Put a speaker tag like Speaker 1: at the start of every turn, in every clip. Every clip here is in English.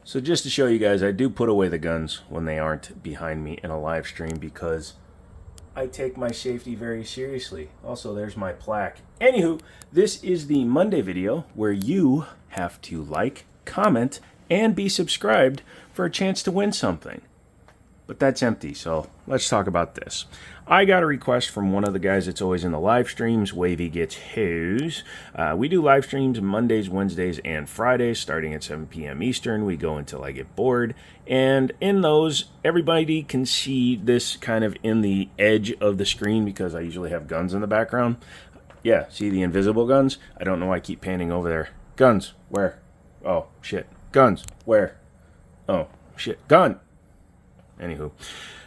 Speaker 1: So just to show you guys, I do put away the guns when they aren't behind me in a live stream because I take my safety very seriously. Also, there's my plaque. Anywho, this is the Monday video where you have to like, comment, and be subscribed for a chance to win something. But that's empty, so let's talk about this. I got a request from one of the guys that's always in the live streams, Wavy Gets His. We do live streams Mondays, Wednesdays, and Fridays starting at 7 p.m. Eastern. We go until I get bored. And in those, everybody can see this kind of in the edge of the screen because I usually have guns in the background. Yeah, see the invisible guns? I don't know why I keep panning over there. Guns, where? Oh, shit. Guns, where? Oh, shit. Gun! Anywho,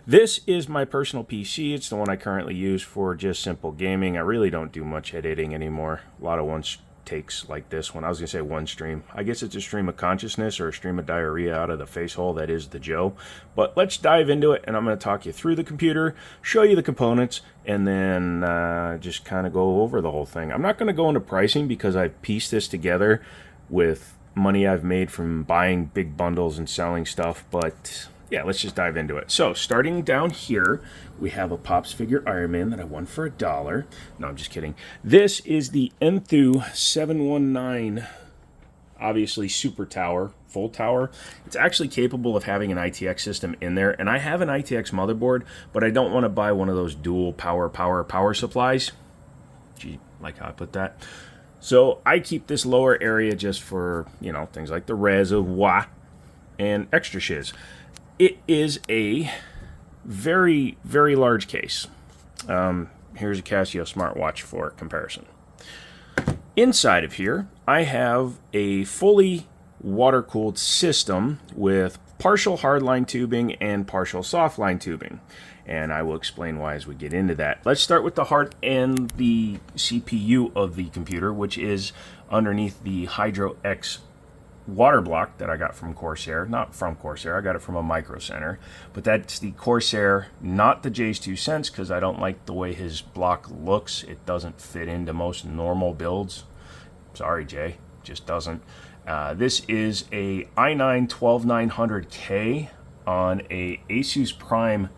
Speaker 1: this is my personal PC. It's the one I currently use for just simple gaming. I really don't do much editing anymore. A lot of one takes like this one. I was going to say one stream. I guess it's a stream of consciousness or a stream of diarrhea out of the face hole that is the Joe. But let's dive into it, and I'm going to talk you through the computer, show you the components, and then just kind of go over the whole thing. I'm not going to go into pricing because I've pieced this together with money I've made from buying big bundles and selling stuff, but yeah, let's just dive into it. So, starting down here, we have a Pops Figure Iron Man that I won for $1. No, I'm just kidding. This is the Enthu 719, obviously super tower, full tower. It's actually capable of having an ITX system in there, and I have an ITX motherboard, but I don't want to buy one of those dual power supplies. Gee, like how I put that. So, I keep this lower area just for, you know, things like the reservoir and extra shiz. It is a very, very large case. Here's a Casio smartwatch for comparison. Inside of here, I have a fully water-cooled system with partial hardline tubing and partial softline tubing. And I will explain why as we get into that. Let's start with the heart and the CPU of the computer, which is underneath the Hydro X water block that I got from Corsair. Not from Corsair, I got it from a Micro Center, but that's the Corsair, not the Jay's 2 cents, because I don't like the way his block looks. It doesn't fit into most normal builds. Sorry, Jay, just doesn't. This is a i9-12900K on a Asus Prime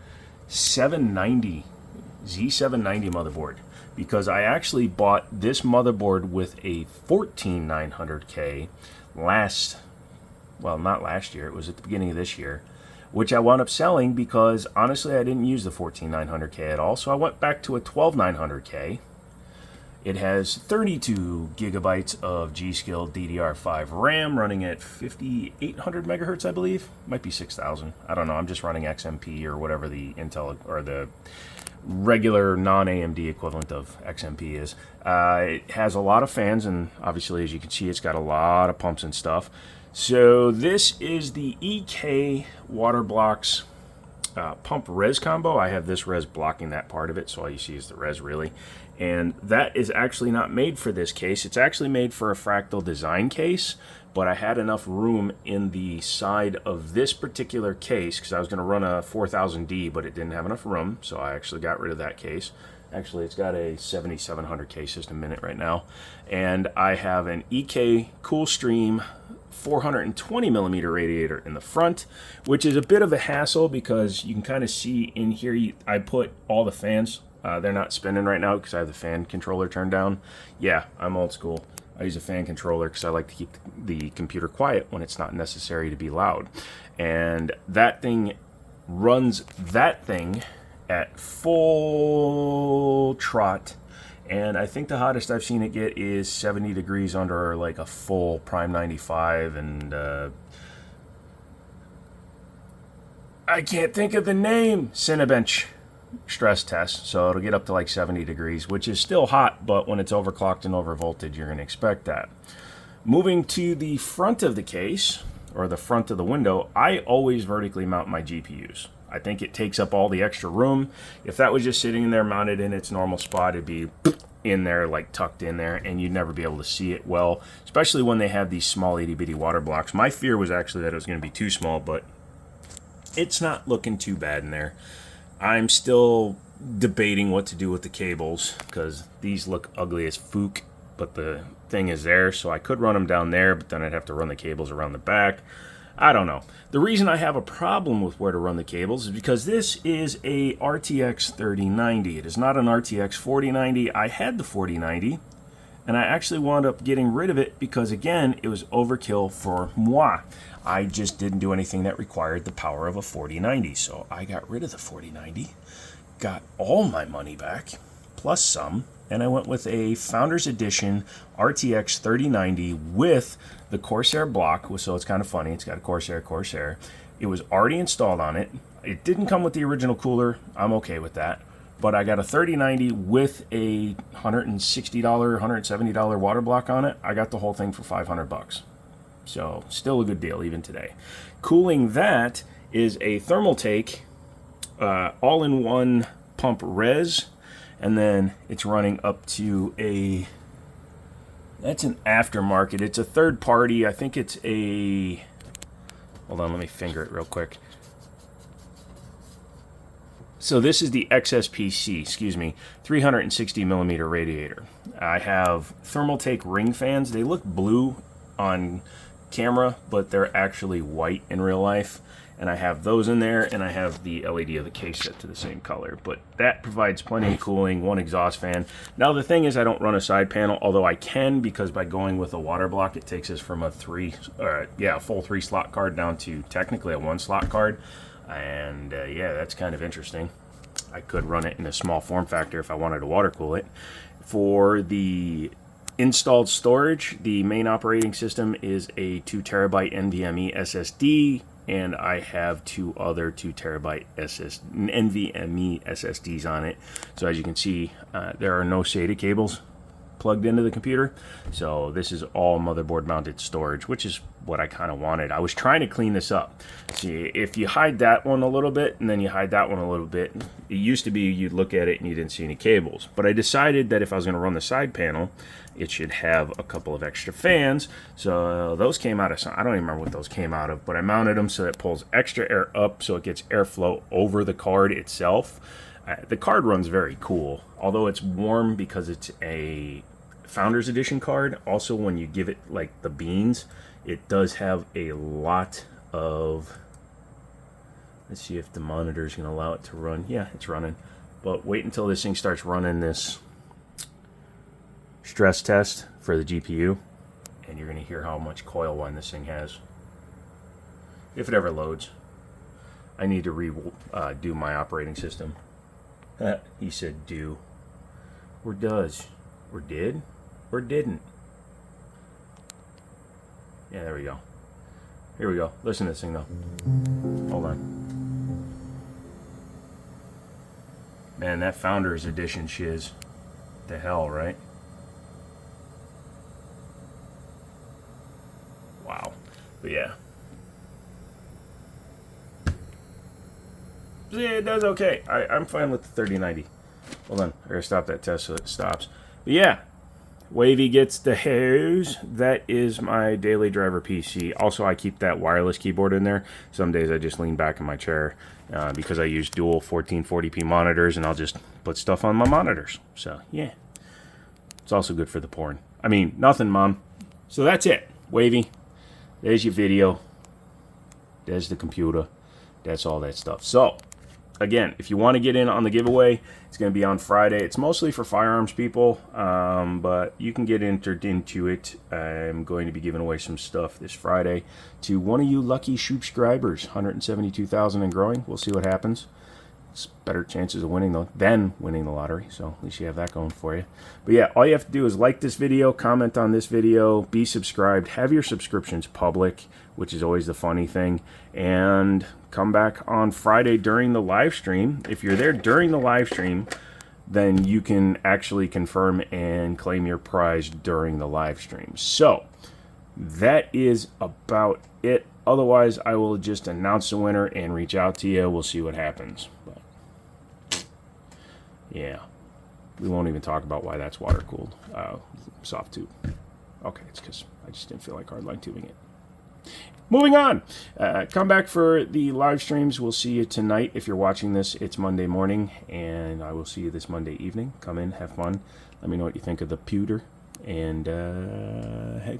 Speaker 1: 790 Z790 motherboard, because I actually bought this motherboard with a 14900K not last year, it was at the beginning of this year, which I wound up selling because honestly I didn't use the 14900K at all, so I went back to a 12900K. It has 32 gigabytes of G.Skill DDR5 RAM running at 5800 megahertz, I believe. Might be 6000. I don't know. I'm just running XMP or whatever the Intel or the regular non-AMD equivalent of XMP is. It has a lot of fans, and obviously, as you can see, it's got a lot of pumps and stuff. So this is the EK Waterblocks pump res combo. I have this res blocking that part of it, so all you see is the res really. And that is actually not made for this case. It's actually made for a Fractal design case, but I had enough room in the side of this particular case because I was going to run a 4000D, but it didn't have enough room, so I actually got rid of that case. Actually, it's got a 7700K system in it right now. And I have an EK Coolstream 420 millimeter radiator in the front, which is a bit of a hassle because you can kind of see in here, I put all the fans. They're not spinning right now because I have the fan controller turned down. Yeah, I'm old school. I use a fan controller because I like to keep the computer quiet when it's not necessary to be loud. And that thing runs that thing at full trot. And I think the hottest I've seen it get is 70 degrees under like a full Prime 95. And I can't think of the name. Cinebench stress test, so it'll get up to like 70 degrees, which is still hot, but when it's overclocked and overvolted, you're going to expect that. Moving to the front of the case, or the front of the window, I always vertically mount my GPUs. I think it takes up all the extra room. If that was just sitting in there mounted in its normal spot, it'd be in there, like tucked in there, and you'd never be able to see it well, especially when they have these small itty-bitty water blocks. My fear was actually that it was going to be too small, but it's not looking too bad in there. I'm still debating what to do with the cables because these look ugly as fook, but the thing is there, so I could run them down there, but then I'd have to run the cables around the back. I don't know. The reason I have a problem with where to run the cables is because this is a RTX 3090. It is not an RTX 4090. I had the 4090, and I actually wound up getting rid of it because, again, it was overkill for moi. I just didn't do anything that required the power of a 4090, so I got rid of the 4090, got all my money back, plus some, and I went with a Founders Edition RTX 3090 with the Corsair block, so it's kind of funny. It's got a Corsair. It was already installed on it. It didn't come with the original cooler. I'm okay with that. But I got a 3090 with a $160, $170 water block on it. I got the whole thing for $500. So still a good deal even today. Cooling that is a Thermaltake all-in-one pump res. And then it's running up to a, that's an aftermarket. It's a third party. I think it's a, hold on, let me finger it real quick. So this is the XSPC, 360 millimeter radiator. I have Thermaltake ring fans. They look blue on camera, but they're actually white in real life. And I have those in there, and I have the LED of the case set to the same color. But that provides plenty of cooling, one exhaust fan. Now the thing is I don't run a side panel, although I can, because by going with a water block, it takes us from a full 3 slot card down to technically a 1 slot card. And yeah, that's kind of interesting. I could run it in a small form factor if I wanted to water cool it. For the installed storage, the main operating system is a 2 terabyte NVMe SSD, and I have 2 other 2 terabyte NVMe SSDs on it. So as you can see, there are no SATA cables plugged into the computer. So this is all motherboard mounted storage, which is what I kind of wanted. I was trying to clean this up. See, if you hide that one a little bit and then you hide that one a little bit, it used to be you'd look at it and you didn't see any cables. But I decided that if I was going to run the side panel, it should have a couple of extra fans. So those came out of, I don't even remember what those came out of, but I mounted them so it pulls extra air up so it gets airflow over the card itself. The card runs very cool, although it's warm because it's a Founders Edition card. Also, when you give it like the beans, it does have a lot of, let's see if the monitor is going to allow it to run. Yeah, it's running. But wait until this thing starts running this stress test for the GPU, and you're going to hear how much coil one this thing has. If it ever loads. I need to do my operating system. He said do. Or does. Or did. Or didn't. Yeah, there we go. Here we go. Listen to this thing though. Hold on. Man, that Founders Edition shiz. The hell, right? Wow. But yeah. Yeah, it does okay. I'm fine with the 3090. Hold on. I gotta stop that test so it stops. But yeah. Wavy gets the hairs. That is my daily driver PC. Also, I keep that wireless keyboard in there. Some days I just lean back in my chair because I use dual 1440p monitors, and I'll just put stuff on my monitors. So, yeah. It's also good for the porn. I mean, nothing, Mom. So that's it. Wavy. There's your video. There's the computer. That's all that stuff. So, again, if you want to get in on the giveaway, it's going to be on Friday. It's mostly for firearms people, but you can get entered into it. I'm going to be giving away some stuff this Friday to one of you lucky subscribers, 172,000 and growing. We'll see what happens. It's better chances of winning than winning the lottery, so at least you have that going for you. But yeah, all you have to do is like this video, comment on this video, be subscribed, have your subscriptions public, which is always the funny thing, and come back on Friday during the live stream. If you're there during the live stream, then you can actually confirm and claim your prize during the live stream. So that is about it. Otherwise, I will just announce the winner and reach out to you. We'll see what happens. But yeah, we won't even talk about why that's water cooled. Soft tube. Okay, it's because I just didn't feel like hardline tubing it. Moving on. Come back for the live streams. We'll see you tonight. If you're watching this, it's Monday morning, and I will see you this Monday evening. Come in, have fun. Let me know what you think of the pewter, and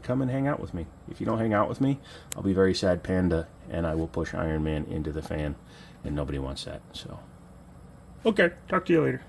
Speaker 1: come and hang out with me. If you don't hang out with me, I'll be very sad panda, and I will push Iron Man into the fan, and nobody wants that. So, okay, talk to you later.